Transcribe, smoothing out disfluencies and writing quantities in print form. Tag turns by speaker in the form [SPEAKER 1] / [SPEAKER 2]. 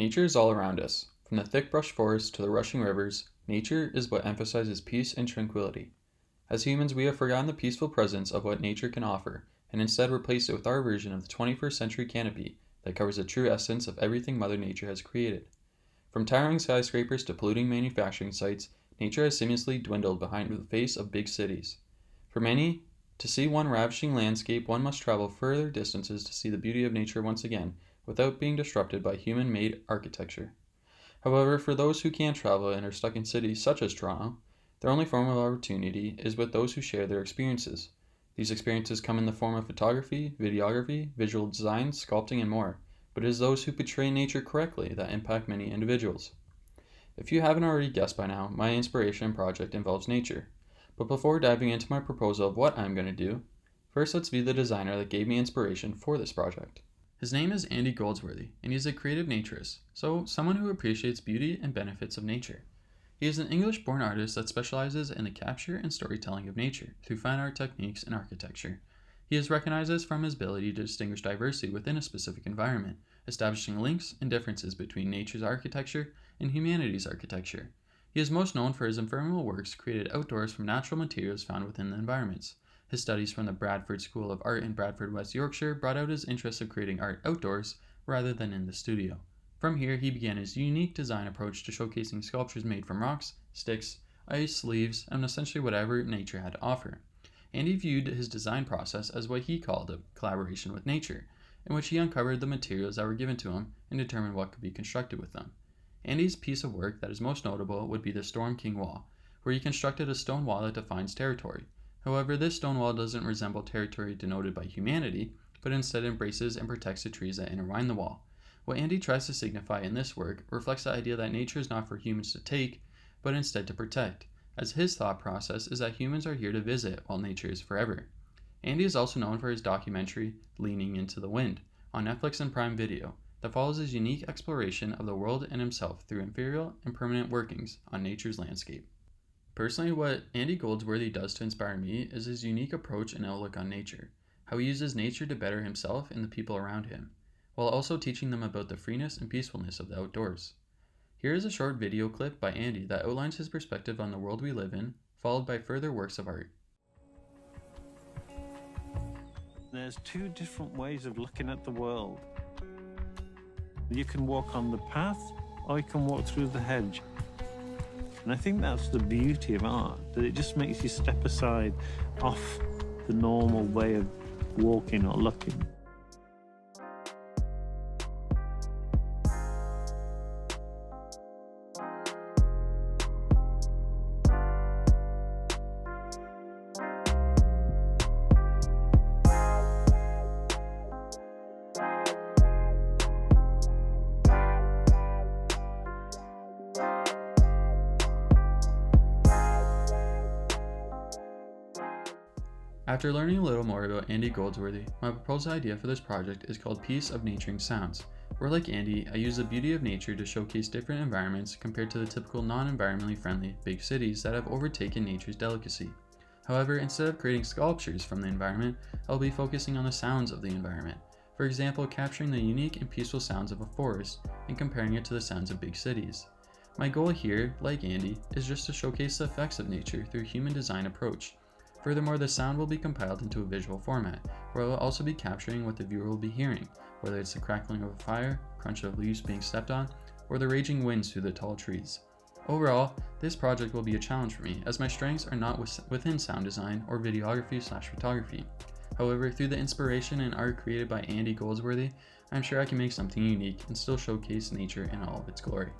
[SPEAKER 1] Nature is all around us. From the thick brush forests to the rushing rivers, nature is what emphasizes peace and tranquility. As humans, we have forgotten the peaceful presence of what nature can offer, and instead replaced it with our version of the 21st century canopy that covers the true essence of everything Mother Nature has created. From towering skyscrapers to polluting manufacturing sites, nature has seamlessly dwindled behind the face of big cities. For many, to see one ravishing landscape, one must travel further distances to see the beauty of nature once again, without being disrupted by human-made architecture. However, for those who can't travel and are stuck in cities such as Toronto, their only form of opportunity is with those who share their experiences. These experiences come in the form of photography, videography, visual design, sculpting, and more, but it is those who portray nature correctly that impact many individuals. If you haven't already guessed by now, my inspiration project involves nature. But before diving into my proposal of what I'm going to do, first let's view the designer that gave me inspiration for this project. His name is Andy Goldsworthy, and he's a creative naturist, so someone who appreciates beauty and benefits of nature. He is an English-born artist that specializes in the capture and storytelling of nature through fine art techniques and architecture. He is recognized from his ability to distinguish diversity within a specific environment, establishing links and differences between nature's architecture and humanity's architecture. He is most known for his ephemeral works created outdoors from natural materials found within the environments. His studies from the Bradford School of Art in Bradford, West Yorkshire brought out his interest of creating art outdoors rather than in the studio. From here, he began his unique design approach to showcasing sculptures made from rocks, sticks, ice, leaves, and essentially whatever nature had to offer. Andy viewed his design process as what he called a collaboration with nature, in which he uncovered the materials that were given to him and determined what could be constructed with them. Andy's piece of work that is most notable would be the Storm King Wall, where he constructed a stone wall that defines territory. However, this stone wall doesn't resemble territory denoted by humanity, but instead embraces and protects the trees that intertwine the wall. What Andy tries to signify in this work reflects the idea that nature is not for humans to take, but instead to protect, as his thought process is that humans are here to visit while nature is forever. Andy is also known for his documentary, Leaning into the Wind, on Netflix and Prime Video, that follows his unique exploration of the world and himself through ephemeral and permanent workings on nature's landscape. Personally, what Andy Goldsworthy does to inspire me is his unique approach and outlook on nature, how he uses nature to better himself and the people around him, while also teaching them about the freeness and peacefulness of the outdoors. Here is a short video clip by Andy that outlines his perspective on the world we live in, followed by further works of art.
[SPEAKER 2] There's two different ways of looking at the world. You can walk on the path, or you can walk through the hedge. And I think that's the beauty of art, that it just makes you step aside off the normal way of walking or looking.
[SPEAKER 1] After learning a little more about Andy Goldsworthy, my proposed idea for this project is called Piece of Naturing Sounds, where like Andy, I use the beauty of nature to showcase different environments compared to the typical non-environmentally friendly big cities that have overtaken nature's delicacy. However, instead of creating sculptures from the environment, I'll be focusing on the sounds of the environment. For example, capturing the unique and peaceful sounds of a forest and comparing it to the sounds of big cities. My goal here, like Andy, is just to showcase the effects of nature through a human design approach. Furthermore, the sound will be compiled into a visual format, where I will also be capturing what the viewer will be hearing, whether it's the crackling of a fire, crunch of leaves being stepped on, or the raging winds through the tall trees. Overall, this project will be a challenge for me, as my strengths are not within sound design or videography/photography. However, through the inspiration and art created by Andy Goldsworthy, I'm sure I can make something unique and still showcase nature in all of its glory.